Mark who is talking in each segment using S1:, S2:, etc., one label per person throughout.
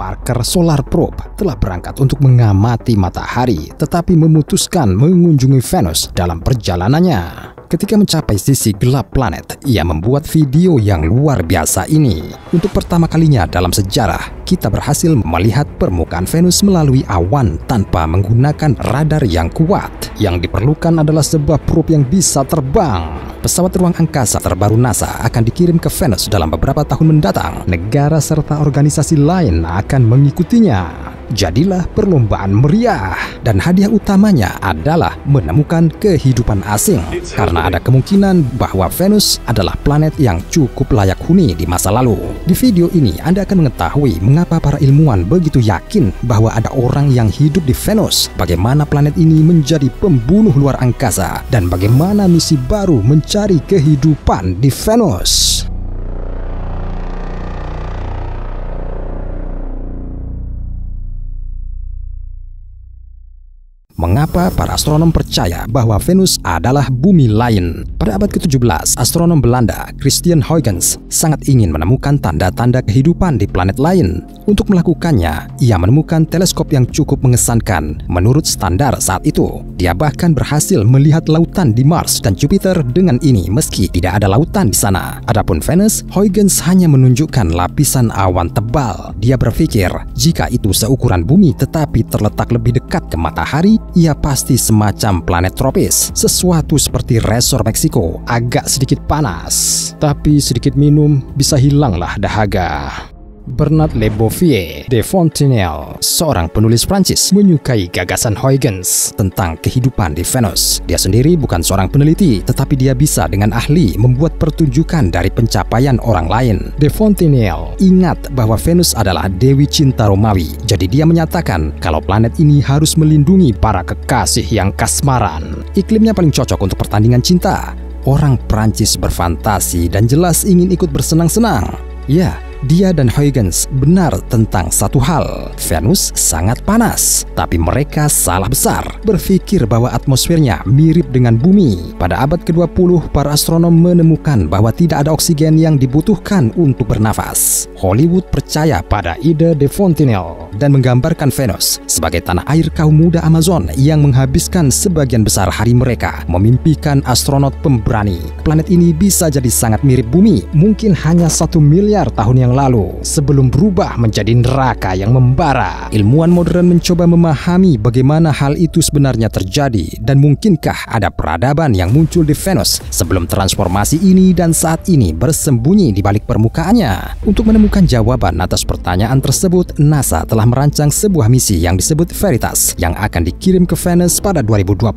S1: Parker Solar Probe telah berangkat untuk mengamati matahari, tetapi memutuskan mengunjungi Venus dalam perjalanannya. Ketika mencapai sisi gelap planet, ia membuat video yang luar biasa ini. Untuk pertama kalinya dalam sejarah, kita berhasil melihat permukaan Venus melalui awan tanpa menggunakan radar yang kuat. Yang diperlukan adalah sebuah probe yang bisa terbang. Pesawat ruang angkasa terbaru NASA akan dikirim ke Venus dalam beberapa tahun mendatang. Negara serta organisasi lain akan mengikutinya. Jadilah perlombaan meriah, dan hadiah utamanya adalah menemukan kehidupan asing, karena ada kemungkinan bahwa Venus adalah planet yang cukup layak huni di masa lalu. Di video ini Anda akan mengetahui mengapa para ilmuwan begitu yakin bahwa ada orang yang hidup di Venus, bagaimana planet ini menjadi pembunuh luar angkasa, dan bagaimana misi baru mencari kehidupan di Venus. Mengapa para astronom percaya bahwa Venus adalah bumi lain? Pada abad ke-17, astronom Belanda Christian Huygens sangat ingin menemukan tanda-tanda kehidupan di planet lain. Untuk melakukannya, ia menemukan teleskop yang cukup mengesankan menurut standar saat itu. Dia bahkan berhasil melihat lautan di Mars dan Jupiter dengan ini meski tidak ada lautan di sana. Adapun Venus, Huygens hanya menunjukkan lapisan awan tebal. Dia berpikir, jika itu seukuran bumi tetapi terletak lebih dekat ke matahari, ia pasti semacam planet tropis, sesuatu seperti resor Meksiko, agak sedikit panas. Tapi sedikit minum bisa hilanglah dahaga. Bernard Le Bovier de Fontenelle, seorang penulis Prancis, menyukai gagasan Huygens tentang kehidupan di Venus. Dia sendiri bukan seorang peneliti, tetapi dia bisa dengan ahli membuat pertunjukan dari pencapaian orang lain. De Fontenelle ingat bahwa Venus adalah dewi cinta Romawi, jadi dia menyatakan kalau planet ini harus melindungi para kekasih yang kasmaran. Iklimnya paling cocok untuk pertandingan cinta. Orang Prancis berfantasi dan jelas ingin ikut bersenang-senang. Ya, dia dan Huygens benar tentang satu hal, Venus sangat panas. Tapi mereka salah besar, berpikir bahwa atmosfernya mirip dengan bumi. Pada abad ke-20, para astronom menemukan bahwa tidak ada oksigen yang dibutuhkan untuk bernafas. Hollywood percaya pada ide de Fontenelle dan menggambarkan Venus sebagai tanah air kaum muda Amazon yang menghabiskan sebagian besar hari mereka memimpikan astronot pemberani. Planet ini bisa jadi sangat mirip bumi, mungkin hanya 1 miliar tahun yang lalu, sebelum berubah menjadi neraka yang membara. Ilmuwan modern mencoba memahami bagaimana hal itu sebenarnya terjadi dan mungkinkah ada peradaban yang muncul di Venus sebelum transformasi ini dan saat ini bersembunyi di balik permukaannya. Untuk menemukan jawaban atas pertanyaan tersebut, NASA telah merancang sebuah misi yang disebut Veritas yang akan dikirim ke Venus pada 2027.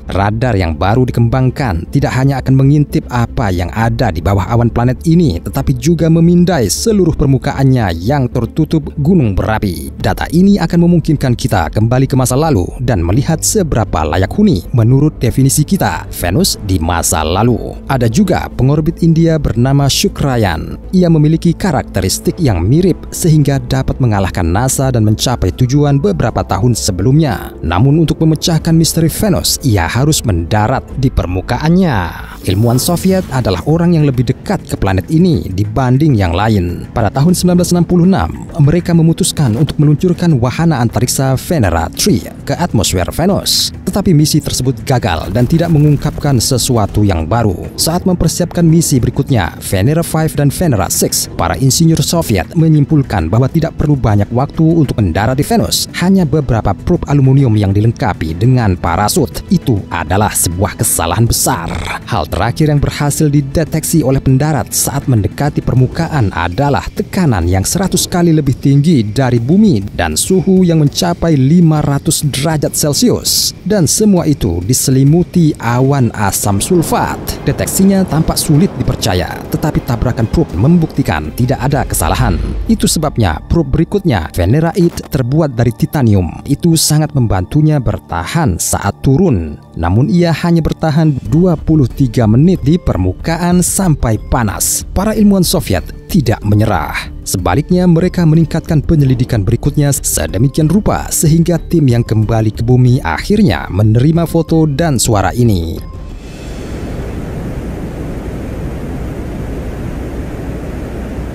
S1: Radar yang baru dikembangkan tidak hanya akan mengintip apa yang ada di bawah awan planet ini, tetapi juga memindai seluruh permukaannya yang tertutup gunung berapi. Data ini akan memungkinkan kita kembali ke masa lalu dan melihat seberapa layak huni menurut definisi kita Venus di masa lalu. Ada juga pengorbit India bernama Shukrayan. Ia memiliki karakteristik yang mirip sehingga dapat mengalahkan NASA dan mencapai tujuan beberapa tahun sebelumnya. Namun untuk memecahkan misteri Venus, ia harus mendarat di permukaannya. Ilmuwan Soviet adalah orang yang lebih dekat ke planet ini dibanding yang lain. Pada tahun 1966, mereka memutuskan untuk meluncurkan wahana antariksa Venera 3 ke atmosfer Venus. Tetapi misi tersebut gagal dan tidak mengungkapkan sesuatu yang baru. Saat mempersiapkan misi berikutnya, Venera 5 dan Venera 6, para insinyur Soviet menyimpulkan bahwa tidak perlu banyak waktu untuk mendarat di Venus. Hanya beberapa probe aluminium yang dilengkapi dengan parasut. Itu adalah sebuah kesalahan besar. Hal terakhir yang berhasil dideteksi oleh pendarat saat mendekati permukaan adalah tekanan yang 100 kali lebih tinggi dari bumi dan suhu yang mencapai 500 derajat Celcius. Dan semua itu diselimuti awan asam sulfat. Deteksinya tampak sulit dipercaya, tetapi tabrakan probe membuktikan tidak ada kesalahan. Itu sebabnya probe berikutnya, Venera 8, terbuat dari titanium. Itu sangat membantunya bertahan saat turun. Namun ia hanya bertahan 23 menit di permukaan sampai panas. Para ilmuwan Soviet tidak menyerah. Sebaliknya, mereka meningkatkan penyelidikan berikutnya sedemikian rupa sehingga tim yang kembali ke bumi akhirnya menerima foto dan suara ini.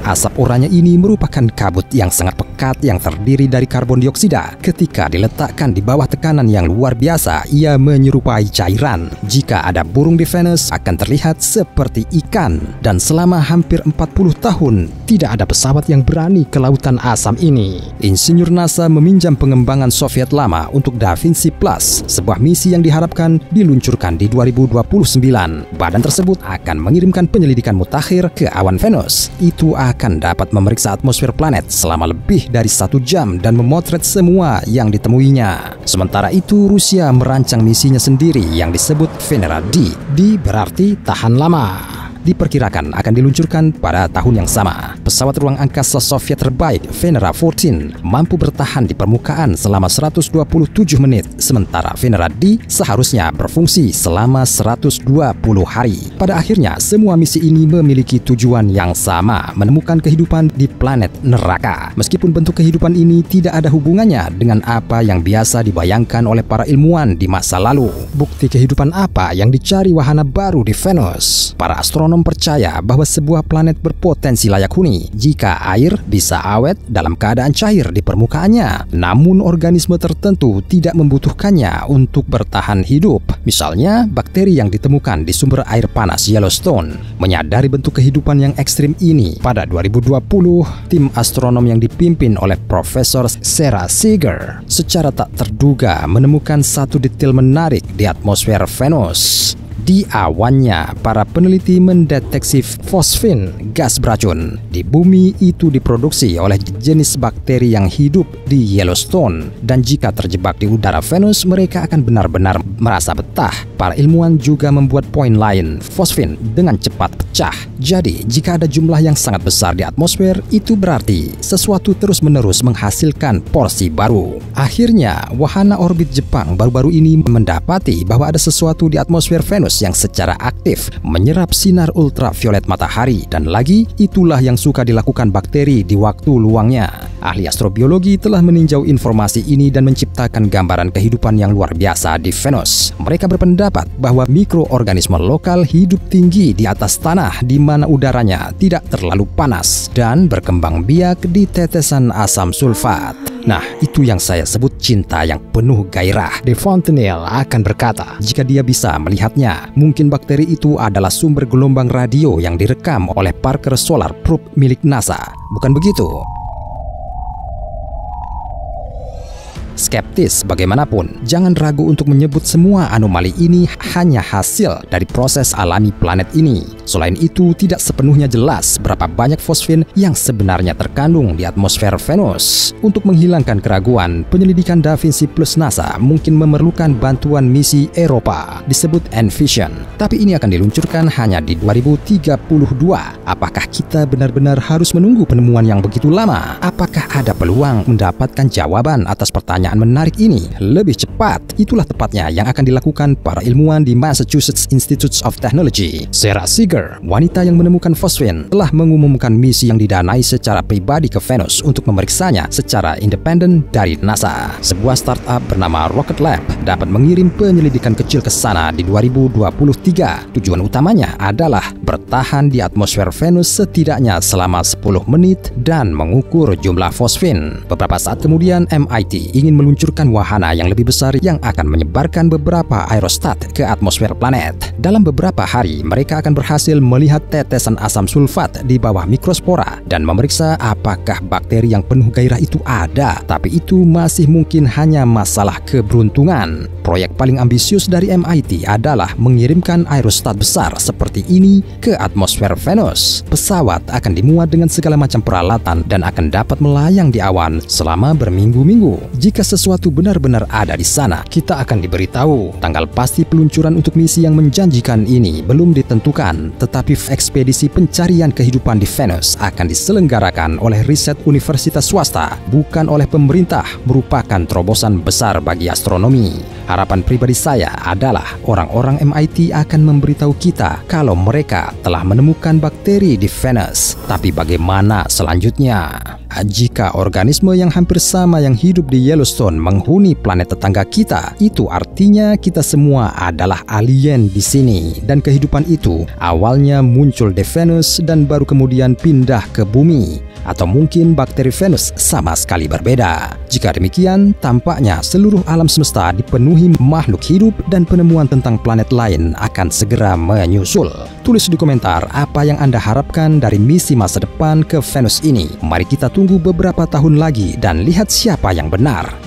S1: Asap oranye ini merupakan kabut yang sangat pekat pekat yang terdiri dari karbon dioksida. Ketika diletakkan di bawah tekanan yang luar biasa, ia menyerupai cairan. Jika ada burung di Venus, akan terlihat seperti ikan. Dan selama hampir 40 tahun, tidak ada pesawat yang berani ke lautan asam ini. Insinyur NASA meminjam pengembangan Soviet lama untuk Da Vinci Plus, sebuah misi yang diharapkan diluncurkan di 2029. Badan tersebut akan mengirimkan penyelidikan mutakhir ke awan Venus. Itu akan dapat memeriksa atmosfer planet selama lebih dari 1 jam dan memotret semua yang ditemuinya. Sementara itu, Rusia merancang misinya sendiri yang disebut Venera D. D berarti tahan lama. Diperkirakan akan diluncurkan pada tahun yang sama. Pesawat ruang angkasa Soviet terbaik, Venera 14, mampu bertahan di permukaan selama 127 menit, sementara Venera D seharusnya berfungsi selama 120 hari. Pada akhirnya, semua misi ini memiliki tujuan yang sama, menemukan kehidupan di planet neraka. Meskipun bentuk kehidupan ini tidak ada hubungannya dengan apa yang biasa dibayangkan oleh para ilmuwan di masa lalu. Bukti kehidupan apa yang dicari wahana baru di Venus? Para astronom percaya bahwa sebuah planet berpotensi layak huni jika air bisa awet dalam keadaan cair di permukaannya, namun organisme tertentu tidak membutuhkannya untuk bertahan hidup. Misalnya, bakteri yang ditemukan di sumber air panas Yellowstone. Menyadari bentuk kehidupan yang ekstrim ini, pada 2020, tim astronom yang dipimpin oleh Profesor Sarah Seeger secara tak terduga menemukan satu detail menarik di atmosfer Venus. Di awannya, para peneliti mendeteksi fosfin, gas beracun. Di bumi itu diproduksi oleh jenis bakteri yang hidup di Yellowstone. Dan jika terjebak di udara Venus, mereka akan benar-benar merasa betah. Para ilmuwan juga membuat poin lain, fosfin dengan cepat pecah. Jadi, jika ada jumlah yang sangat besar di atmosfer, itu berarti sesuatu terus-menerus menghasilkan porsi baru. Akhirnya, wahana orbit Jepang baru-baru ini mendapati bahwa ada sesuatu di atmosfer Venus yang secara aktif menyerap sinar ultraviolet matahari, dan lagi itulah yang suka dilakukan bakteri di waktu luangnya. Ahli astrobiologi telah meninjau informasi ini dan menciptakan gambaran kehidupan yang luar biasa di Venus. Mereka berpendapat bahwa mikroorganisme lokal hidup tinggi di atas tanah di mana udaranya tidak terlalu panas dan berkembang biak di tetesan asam sulfat. Nah, itu yang saya sebut cinta yang penuh gairah. De Fontenelle akan berkata, jika dia bisa melihatnya, mungkin bakteri itu adalah sumber gelombang radio yang direkam oleh Parker Solar Probe milik NASA. Bukan begitu? Skeptis bagaimanapun, jangan ragu untuk menyebut semua anomali ini hanya hasil dari proses alami planet ini. Selain itu, tidak sepenuhnya jelas berapa banyak fosfin yang sebenarnya terkandung di atmosfer Venus. Untuk menghilangkan keraguan, penyelidikan Da Vinci plus NASA mungkin memerlukan bantuan misi Eropa, disebut Envision. Tapi ini akan diluncurkan hanya di 2032. Apakah kita benar-benar harus menunggu penemuan yang begitu lama? Apakah ada peluang mendapatkan jawaban atas pertanyaan menarik ini lebih cepat? Itulah tepatnya yang akan dilakukan para ilmuwan di Massachusetts Institute of Technology. Sarah Seeger, wanita yang menemukan fosfin, telah mengumumkan misi yang didanai secara pribadi ke Venus untuk memeriksanya secara independen dari NASA. Sebuah startup bernama Rocket Lab dapat mengirim penyelidikan kecil ke sana di 2023. Tujuan utamanya adalah bertahan di atmosfer Venus setidaknya selama 10 menit dan mengukur jumlah fosfin. Beberapa saat kemudian, MIT ingin meluncurkan wahana yang lebih besar yang akan menyebarkan beberapa aerostat ke atmosfer planet. Dalam beberapa hari, mereka akan berhasil melihat tetesan asam sulfat di bawah mikrospora dan memeriksa apakah bakteri yang penuh gairah itu ada. Tapi itu masih mungkin hanya masalah keberuntungan. Proyek paling ambisius dari MIT adalah mengirimkan aerostat besar seperti ini ke atmosfer Venus. Pesawat akan dimuat dengan segala macam peralatan dan akan dapat melayang di awan selama berminggu-minggu. Jika sesuatu benar-benar ada di sana, kita akan diberitahu. Tanggal pasti peluncuran untuk misi yang menjanjikan ini belum ditentukan, tetapi ekspedisi pencarian kehidupan di Venus akan diselenggarakan oleh riset universitas swasta, bukan oleh pemerintah, merupakan terobosan besar bagi astronomi. Harapan pribadi saya adalah orang-orang MIT akan memberitahu kita kalau mereka telah menemukan bakteri di Venus. Tapi bagaimana selanjutnya? Jika organisme yang hampir sama yang hidup di Yellowstone menghuni planet tetangga kita, itu artinya kita semua adalah alien di sini. Dan kehidupan itu awalnya muncul di Venus dan baru kemudian pindah ke bumi. atau mungkin bakteri Venus sama sekali berbeda. Jika demikian, tampaknya seluruh alam semesta dipenuhi makhluk hidup dan penemuan tentang planet lain akan segera menyusul. Tulis di komentar apa yang Anda harapkan dari misi masa depan ke Venus ini. Mari kita tunggu beberapa tahun lagi dan lihat siapa yang benar.